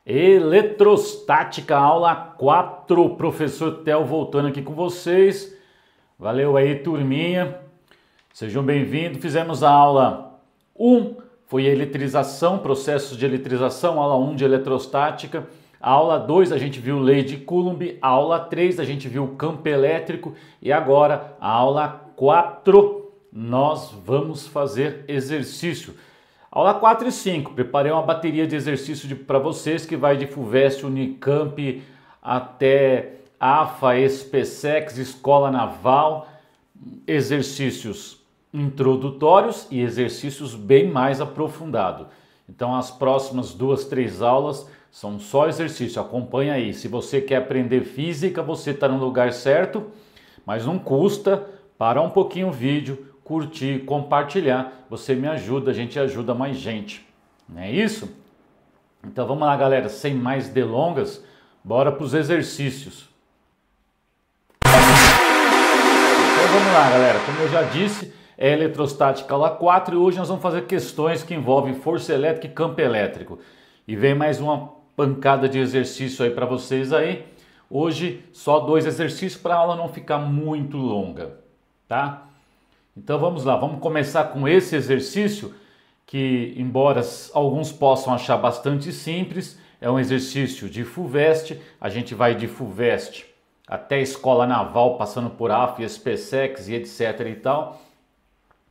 Eletrostática, aula 4, professor Theo voltando aqui com vocês. Valeu aí, turminha. Sejam bem-vindos. Fizemos a aula 1, foi a eletrização, processos de eletrização, aula 1 de eletrostática. A aula 2 a gente viu lei de Coulomb, a aula 3 a gente viu campo elétrico e agora a aula 4 nós vamos fazer exercício. Aula 4 e 5, preparei uma bateria de exercício para vocês que vai de FUVEST, Unicamp até AFA, SPSEC, Escola Naval, exercícios introdutórios e exercícios bem mais aprofundados. Então as próximas 2, 3 aulas são só exercício, acompanha aí. Se você quer aprender física, você está no lugar certo, mas não custa parar um pouquinho o vídeo, curtir, compartilhar, você me ajuda, a gente ajuda mais gente, não é isso? Então vamos lá, galera, sem mais delongas, bora para os exercícios. Então vamos lá, galera, como eu já disse, é eletrostática aula 4 e hoje nós vamos fazer questões que envolvem força elétrica e campo elétrico. E vem mais uma pancada de exercício aí para vocês aí. Hoje só 2 exercícios para a aula não ficar muito longa, tá? Então vamos lá, vamos começar com esse exercício que, embora alguns possam achar bastante simples, é um exercício de FUVEST. A gente vai de FUVEST até a Escola Naval, passando por AFA, SPSEC e etc e tal,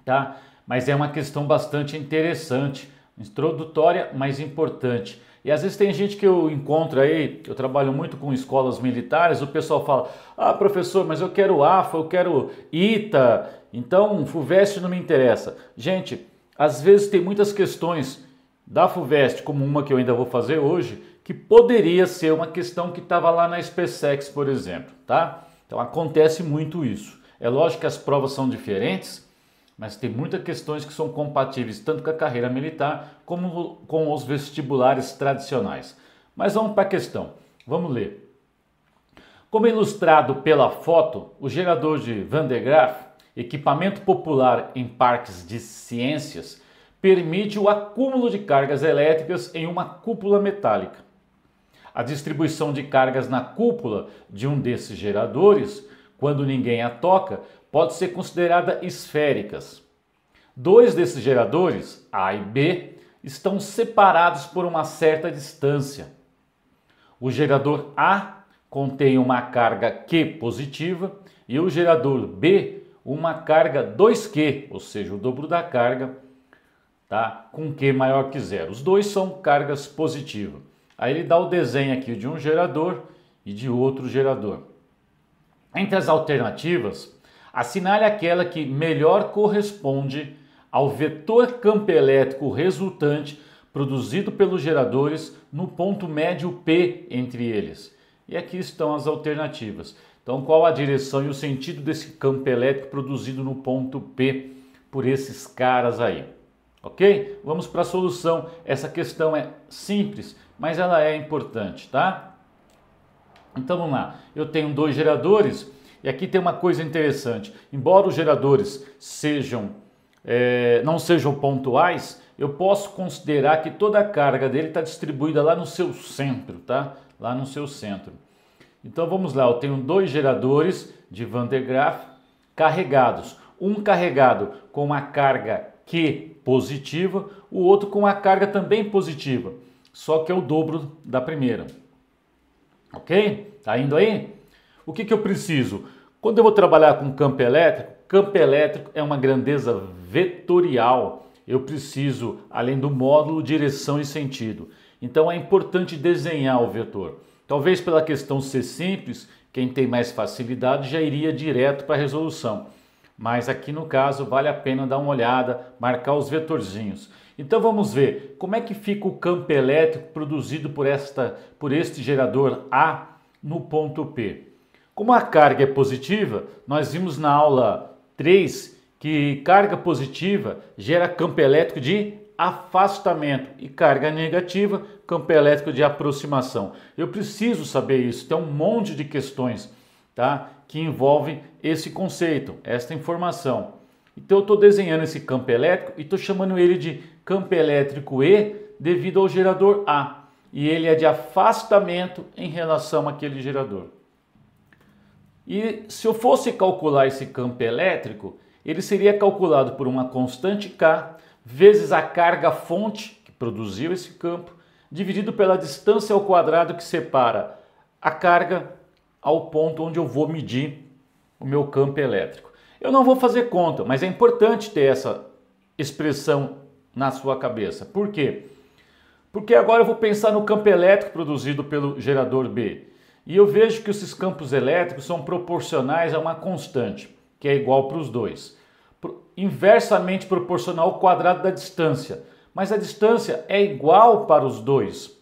tá? Mas é uma questão bastante interessante, introdutória, mas importante. E às vezes tem gente que eu encontro aí, eu trabalho muito com escolas militares, o pessoal fala: ah, professor, mas eu quero AFA, eu quero ITA, então FUVEST não me interessa. Gente, às vezes tem muitas questões da FUVEST, como uma que eu ainda vou fazer hoje, que poderia ser uma questão que estava lá na SPSEC, por exemplo, tá? Então acontece muito isso. É lógico que as provas são diferentes, mas tem muitas questões que são compatíveis tanto com a carreira militar como com os vestibulares tradicionais. Mas vamos para a questão, vamos ler. Como ilustrado pela foto, o gerador de Van de Graaff, equipamento popular em parques de ciências, permite o acúmulo de cargas elétricas em uma cúpula metálica. A distribuição de cargas na cúpula de um desses geradores, quando ninguém a toca, pode ser considerada esféricas. 2 desses geradores, A e B, estão separados por uma certa distância. O gerador A contém uma carga Q positiva e o gerador B uma carga 2Q, ou seja, o dobro da carga, tá? Com Q maior que 0. Os dois são cargas positivas. Aí ele dá o desenho aqui de um gerador e de outro gerador. Entre as alternativas, assinale aquela que melhor corresponde ao vetor campo elétrico resultante produzido pelos geradores no ponto médio P entre eles. E aqui estão as alternativas. Então, qual a direção e o sentido desse campo elétrico produzido no ponto P por esses caras aí? Ok? Vamos para a solução. Essa questão é simples, mas ela é importante, tá? Então vamos lá. Eu tenho 2 geradores. E aqui tem uma coisa interessante, embora os geradores não sejam pontuais, eu posso considerar que toda a carga dele está distribuída lá no seu centro, tá? Lá no seu centro. Então vamos lá, eu tenho 2 geradores de Van de Graaff carregados. Um carregado com uma carga Q positiva, o outro com uma carga também positiva, só que é o dobro da primeira. Ok? Tá indo aí? O que eu preciso? Quando eu vou trabalhar com campo elétrico é uma grandeza vetorial. Eu preciso, além do módulo, direção e sentido. Então é importante desenhar o vetor. Talvez pela questão ser simples, quem tem mais facilidade já iria direto para a resolução. Mas aqui no caso vale a pena dar uma olhada, marcar os vetorzinhos. Então vamos ver como é que fica o campo elétrico produzido por este gerador A no ponto P. Como a carga é positiva, nós vimos na aula 3 que carga positiva gera campo elétrico de afastamento e carga negativa, campo elétrico de aproximação. Eu preciso saber isso, tem um monte de questões, tá, que envolvem esse conceito, esta informação. Então eu estou desenhando esse campo elétrico e estou chamando ele de campo elétrico E devido ao gerador A. e ele é de afastamento em relação àquele gerador. E se eu fosse calcular esse campo elétrico, ele seria calculado por uma constante K vezes a carga fonte que produziu esse campo, dividido pela distância ao quadrado que separa a carga ao ponto onde eu vou medir o meu campo elétrico. Eu não vou fazer conta, mas é importante ter essa expressão na sua cabeça. Por quê? Porque agora eu vou pensar no campo elétrico produzido pelo gerador B. E eu vejo que esses campos elétricos são proporcionais a uma constante, que é igual para os dois. Inversamente proporcional ao quadrado da distância. Mas a distância é igual para os dois,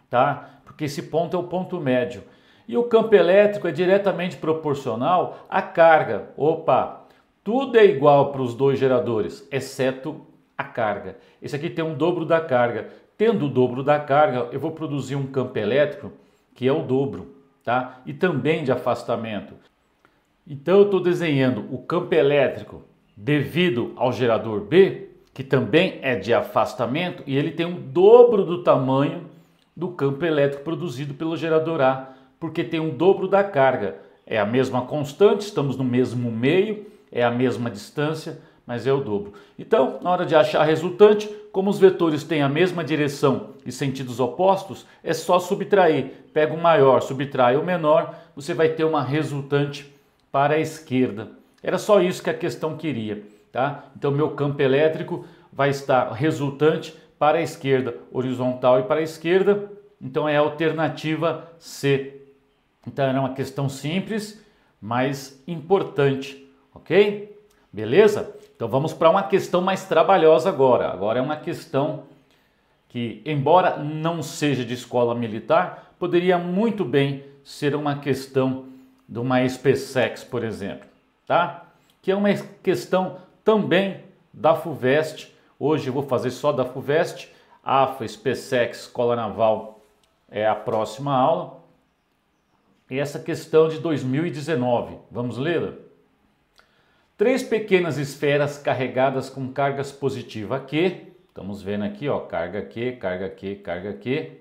tá? Porque esse ponto é o ponto médio. E o campo elétrico é diretamente proporcional à carga. Opa, tudo é igual para os dois geradores, exceto a carga. Esse aqui tem um dobro da carga. Tendo o dobro da carga, eu vou produzir um campo elétrico que é o dobro, tá? E também de afastamento. Então eu estou desenhando o campo elétrico devido ao gerador B, que também é de afastamento, e ele tem um dobro do tamanho do campo elétrico produzido pelo gerador A, porque tem um dobro da carga. É a mesma constante, estamos no mesmo meio, é a mesma distância, mas é o dobro. Então, na hora de achar a resultante, como os vetores têm a mesma direção e sentidos opostos, é só subtrair. Pega o maior, subtrai o menor, você vai ter uma resultante para a esquerda. Era só isso que a questão queria, tá? Então, meu campo elétrico vai estar resultante para a esquerda, horizontal e para a esquerda. Então, é a alternativa C. Então, era uma questão simples, mas importante, ok? Beleza? Então vamos para uma questão mais trabalhosa agora. Agora é uma questão que, embora não seja de escola militar, poderia muito bem ser uma questão de uma SpaceX, por exemplo, tá? Que é uma questão também da FUVEST. Hoje eu vou fazer só da FUVEST. AFA, SpaceX, Escola Naval é a próxima aula. E essa questão de 2019, vamos lê-la? 3 pequenas esferas carregadas com cargas positivas Q, estamos vendo aqui, ó, carga Q, carga Q, carga Q,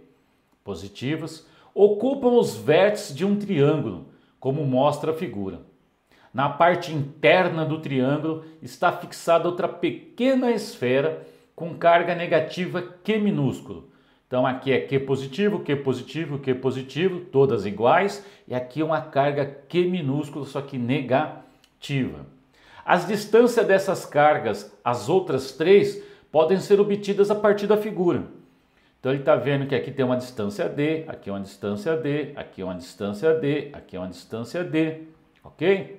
positivas, ocupam os vértices de um triângulo, como mostra a figura. Na parte interna do triângulo está fixada outra pequena esfera com carga negativa Q minúsculo. Então aqui é Q positivo, Q positivo, Q positivo, todas iguais, e aqui uma carga Q minúsculo, só que negativa. As distâncias dessas cargas, as outras 3, podem ser obtidas a partir da figura. Então ele está vendo que aqui tem uma distância D, aqui uma distância D, aqui uma distância D, aqui uma distância D, ok?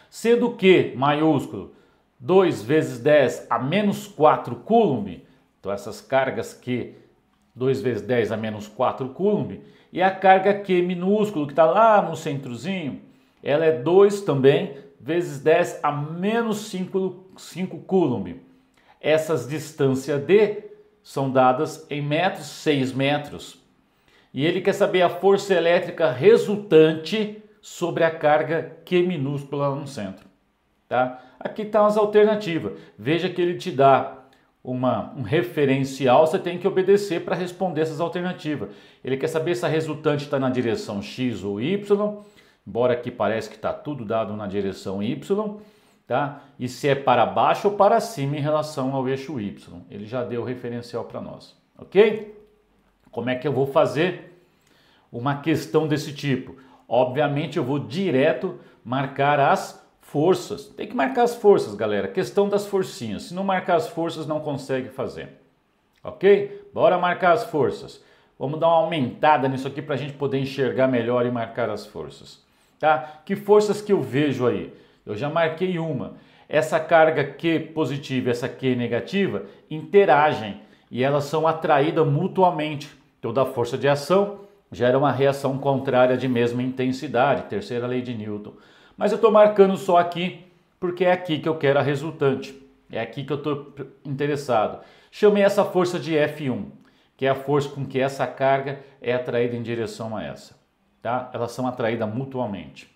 Sendo que, maiúsculo, 2 vezes 10 a menos 4 coulomb, então essas cargas Q, 2 vezes 10 a menos 4 coulomb, e a carga Q minúsculo, que está lá no centrozinho, ela é 2 também, vezes 10 a menos 5 coulomb. Essas distâncias D são dadas em metros, 6 metros. E ele quer saber a força elétrica resultante sobre a carga Q minúscula lá no centro. Tá? Aqui estão as alternativas. Veja que ele te dá um referencial, você tem que obedecer para responder essas alternativas. Ele quer saber se a resultante está na direção X ou Y, embora aqui parece que está tudo dado na direção Y, tá? E se é para baixo ou para cima em relação ao eixo Y. Ele já deu o referencial para nós, ok? Como é que eu vou fazer uma questão desse tipo? Obviamente eu vou direto marcar as forças. Tem que marcar as forças, galera. Questão das forcinhas. Se não marcar as forças, não consegue fazer. Ok? Bora marcar as forças. Vamos dar uma aumentada nisso aqui para a gente poder enxergar melhor e marcar as forças. Tá? Que forças que eu vejo aí? Eu já marquei uma. Essa carga Q positiva e essa Q negativa interagem e elas são atraídas mutuamente. Toda força de ação gera uma reação contrária de mesma intensidade, terceira lei de Newton. Mas eu estou marcando só aqui porque é aqui que eu quero a resultante. É aqui que eu estou interessado. Chamei essa força de F1, que é a força com que essa carga é atraída em direção a essa. Tá? Elas são atraídas mutuamente.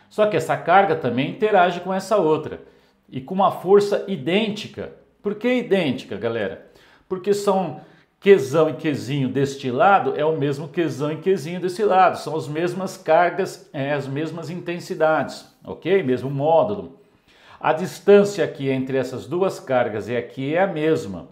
Só que essa carga também interage com essa outra e com uma força idêntica. Por que idêntica, galera? Porque são Qzão e Qzinho deste lado é o mesmo Qzão e Qzinho desse lado. São as mesmas cargas, as mesmas intensidades, ok? Mesmo módulo. A distância aqui entre essas duas cargas e aqui é a mesma.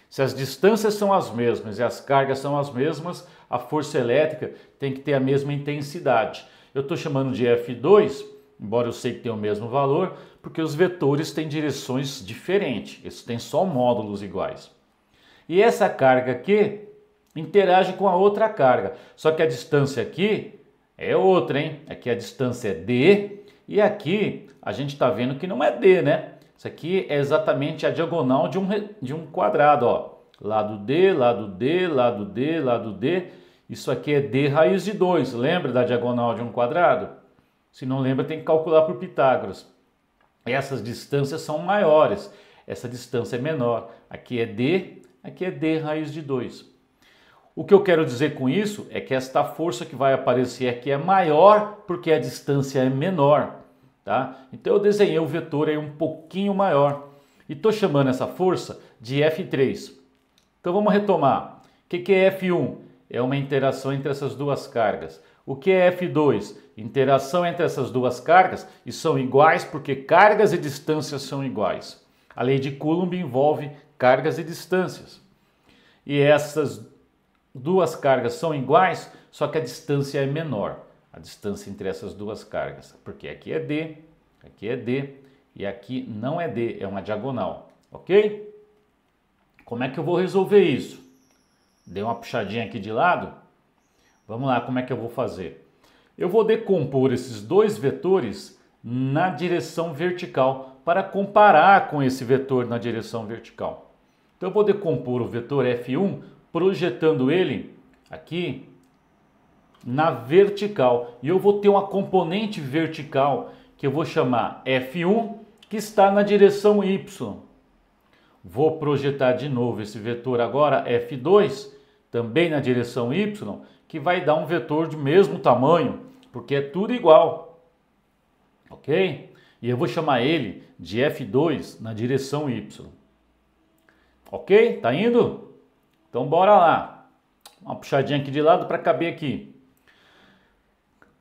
Se as distâncias são as mesmas e as cargas são as mesmas, a força elétrica tem que ter a mesma intensidade. Eu estou chamando de F2, embora eu sei que tem o mesmo valor, porque os vetores têm direções diferentes. Eles têm só módulos iguais. E essa carga aqui interage com a outra carga. Só que a distância aqui é outra, hein? Aqui a distância é D e aqui a gente está vendo que não é D, né? Isso aqui é exatamente a diagonal de um quadrado, ó. Lado D, lado D, lado D, lado D. Isso aqui é D raiz de 2. Lembra da diagonal de um quadrado? Se não lembra, tem que calcular por Pitágoras. Essas distâncias são maiores. Essa distância é menor. Aqui é D raiz de 2. O que eu quero dizer com isso é que esta força que vai aparecer aqui é maior porque a distância é menor. Tá? Então eu desenhei o vetor aí um pouquinho maior e estou chamando essa força de F3. Então vamos retomar. O que é F1? É uma interação entre essas duas cargas. O que é F2? Interação entre essas duas cargas e são iguais porque cargas e distâncias são iguais. A lei de Coulomb envolve cargas e distâncias. E essas duas cargas são iguais, só que a distância é menor. A distância entre essas duas cargas, porque aqui é D e aqui não é D, é uma diagonal, ok? Como é que eu vou resolver isso? Dei uma puxadinha aqui de lado, vamos lá, como é que eu vou fazer? Eu vou decompor esses dois vetores na direção vertical para comparar com esse vetor na direção vertical. Então eu vou decompor o vetor F1 projetando ele aqui na vertical. E eu vou ter uma componente vertical que eu vou chamar F1, que está na direção Y. Vou projetar de novo esse vetor agora, F2, também na direção Y, que vai dar um vetor de mesmo tamanho, porque é tudo igual. Ok? E eu vou chamar ele de F2 na direção Y. Ok? Tá indo? Então bora lá. Uma puxadinha aqui de lado para caber aqui.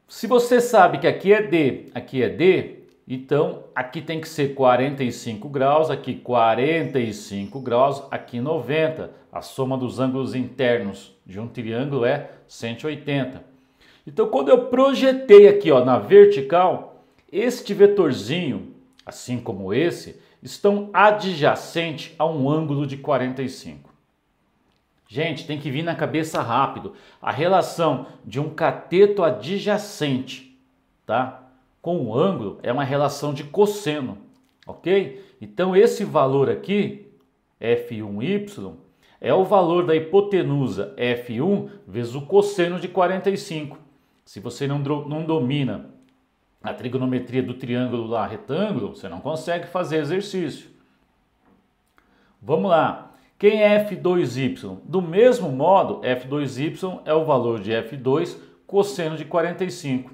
Se você sabe que aqui é D, então aqui tem que ser 45 graus, aqui 45 graus, aqui 90. A soma dos ângulos internos de um triângulo é 180. Então quando eu projetei aqui ó, na vertical, este vetorzinho, assim como esse, estão adjacentes a um ângulo de 45. Gente, tem que vir na cabeça rápido. A relação de um cateto adjacente, tá, com o ângulo é uma relação de cosseno, ok? Então esse valor aqui, F1y, é o valor da hipotenusa F1 vezes o cosseno de 45. Se você não domina a trigonometria do triângulo lá retângulo, você não consegue fazer exercício. Vamos lá. Quem é F2y? Do mesmo modo, F2y é o valor de F2 cosseno de 45.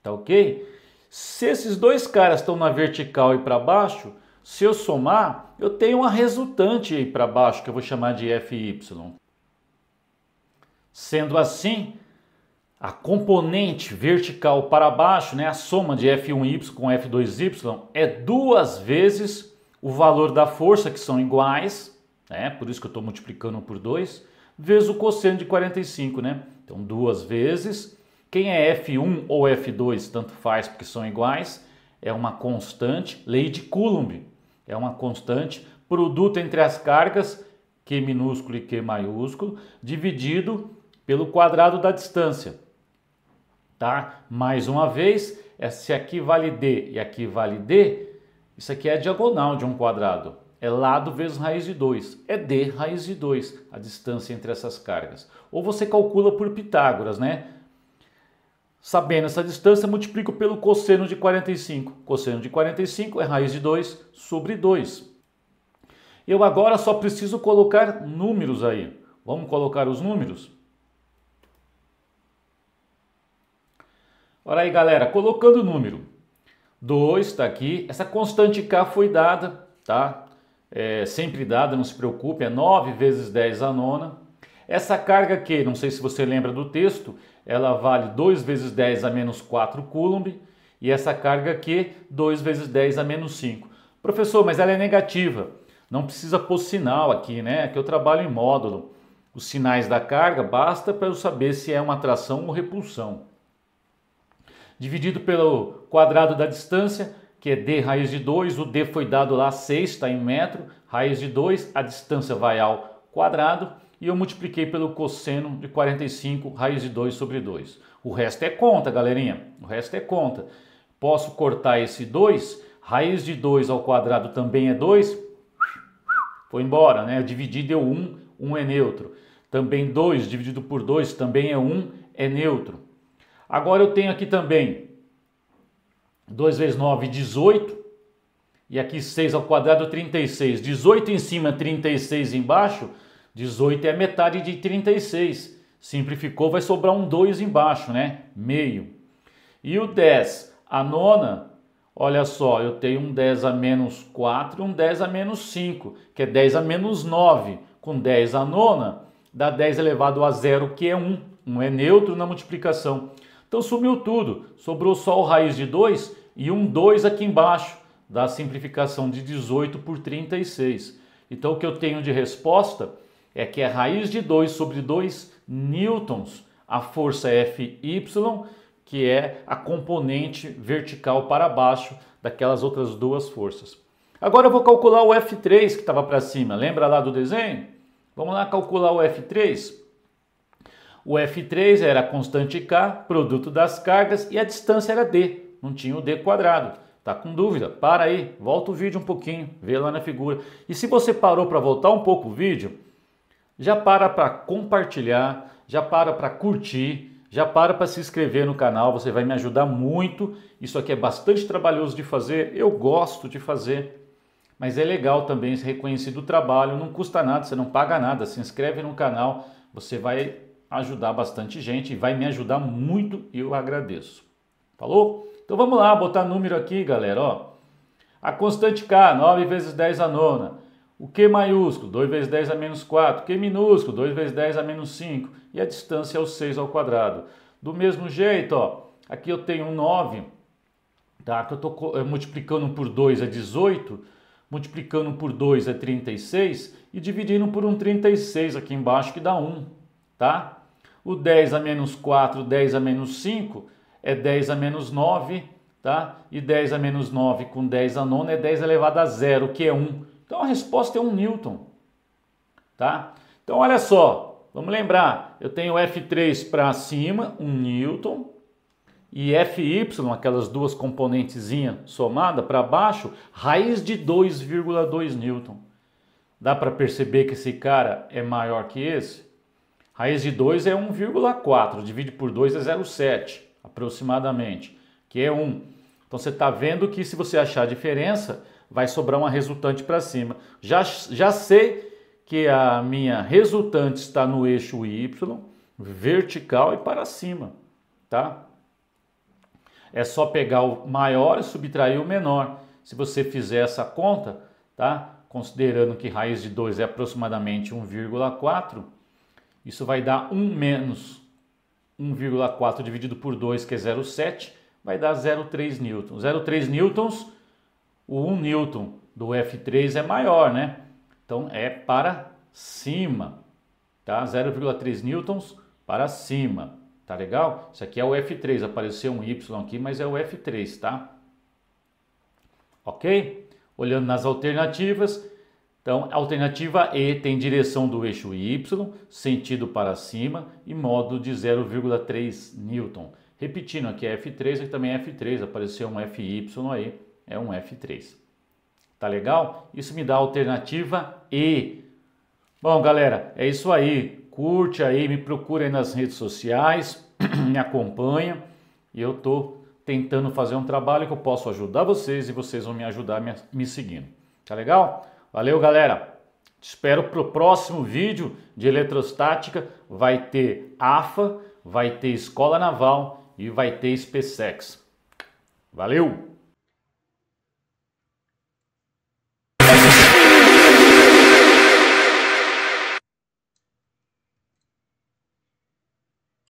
Tá ok? Se esses dois caras estão na vertical e para baixo, se eu somar, eu tenho uma resultante aí para baixo que eu vou chamar de Fy. Sendo assim, a componente vertical para baixo, né, a soma de F1y com F2y é 2 vezes o valor da força, que são iguais, por isso que eu estou multiplicando por 2, vezes o cosseno de 45, né? Então 2 vezes, quem é F1 ou F2, tanto faz porque são iguais, é uma constante, lei de Coulomb, é uma constante, produto entre as cargas, Q minúsculo e Q maiúsculo, dividido pelo quadrado da distância. Tá? Mais uma vez, se aqui vale D e aqui vale D, isso aqui é a diagonal de um quadrado. É lado vezes raiz de 2. É D raiz de 2, a distância entre essas cargas. Ou você calcula por Pitágoras, né? Sabendo essa distância, multiplico pelo cosseno de 45. Cosseno de 45 é raiz de 2 sobre 2. Eu agora só preciso colocar números aí. Vamos colocar os números? Olha aí, galera, colocando o número. 2 está aqui. Essa constante K foi dada, tá? sempre dada, não se preocupe, é 9 vezes 10 a nona. Essa carga aqui, não sei se você lembra do texto, ela vale 2 vezes 10 a menos 4 coulomb, e essa carga aqui, 2 vezes 10 a menos 5. Professor, mas ela é negativa. Não precisa pôr sinal aqui, né? Aqui eu trabalho em módulo. Os sinais da carga basta para eu saber se é uma atração ou repulsão. Dividido pelo quadrado da distância, que é d raiz de 2, o d foi dado lá 6, está em metro, raiz de 2, a distância vai ao quadrado, e eu multipliquei pelo cosseno de 45, raiz de 2 sobre 2. O resto é conta, galerinha, o resto é conta. Posso cortar esse 2, raiz de 2 ao quadrado também é 2, foi embora, né? Eu dividi, deu 1, 1 é neutro. Também 2 dividido por 2 também é 1, é neutro. Agora eu tenho aqui também 2 vezes 9, 18. E aqui 6 ao quadrado, 36. 18 em cima, 36 embaixo. 18 é a metade de 36. Simplificou, vai sobrar um 2 embaixo, né? Meio. E o 10, a nona, olha só, eu tenho um 10 a menos 4 e um 10 a menos 5, que é 10 a menos 9. Com 10 a nona, dá 10 elevado a 0, que é 1. 1 é neutro na multiplicação. Então sumiu tudo, sobrou só o raiz de 2 e um 2 aqui embaixo, da simplificação de 18 por 36. Então o que eu tenho de resposta é que é raiz de 2 sobre 2 newtons, a força Fy, que é a componente vertical para baixo daquelas outras duas forças. Agora eu vou calcular o F3 que estava para cima, lembra lá do desenho? Vamos lá calcular o F3. O F3 era a constante K, produto das cargas, e a distância era D, não tinha o D quadrado. Tá com dúvida? Para aí, volta o vídeo um pouquinho, vê lá na figura. E se você parou para voltar um pouco o vídeo, já para compartilhar, já para curtir, já para se inscrever no canal, você vai me ajudar muito. Isso aqui é bastante trabalhoso de fazer, eu gosto de fazer, mas é legal também ser reconhecido o trabalho, não custa nada, você não paga nada, se inscreve no canal, você vai ajudar bastante gente e vai me ajudar muito e eu agradeço. Falou? Então vamos lá, botar número aqui, galera, ó. A constante K, 9 vezes 10 a nona. O Q maiúsculo, 2 vezes 10 a menos 4. Q minúsculo, 2 vezes 10 a menos 5. E a distância é o 6 ao quadrado. Do mesmo jeito, ó, aqui eu tenho um 9, tá? Que eu estou multiplicando por 2 é 18, multiplicando por 2 é 36 e dividindo por um 36 aqui embaixo que dá 1, tá? O 10 a menos 4, 10 a menos 5 é 10 a menos 9, tá? E 10 a menos 9 com 10 a nona é 10 elevado a 0, que é 1. Então a resposta é 1 newton, tá? Então olha só, vamos lembrar, eu tenho F3 para cima, 1 newton, e Fy, aquelas duas componentezinhas somadas para baixo, raiz de 2,2 newton. Dá para perceber que esse cara é maior que esse? Raiz de 2 é 1,4, divide por 2 é 0,7, aproximadamente, que é 1. Então você está vendo que se você achar a diferença, vai sobrar uma resultante para cima. Já sei que a minha resultante está no eixo Y, vertical e para cima, tá? É só pegar o maior e subtrair o menor. Se você fizer essa conta, tá? Considerando que raiz de 2 é aproximadamente 1,4, isso vai dar 1 menos 1,4 dividido por 2, que é 0,7, vai dar 0,3 newtons. 0,3 newtons, o 1 newton do F3 é maior, né? Então é para cima, tá? 0,3 newtons para cima, tá legal? Isso aqui é o F3, apareceu um Y aqui, mas é o F3, tá? Ok? Olhando nas alternativas, então a alternativa E tem direção do eixo Y, sentido para cima e módulo de 0,3 newton. Repetindo, aqui é F3, aqui também é F3, apareceu um FY aí, é um F3. Tá legal? Isso me dá a alternativa E. Bom, galera, é isso aí. Curte aí, me procura aí nas redes sociais, me acompanha. E eu tô tentando fazer um trabalho que eu posso ajudar vocês e vocês vão me ajudar me seguindo. Tá legal? Valeu, galera. Te espero pro próximo vídeo de eletrostática. Vai ter AFA, vai ter Escola Naval e vai ter SpaceX. Valeu!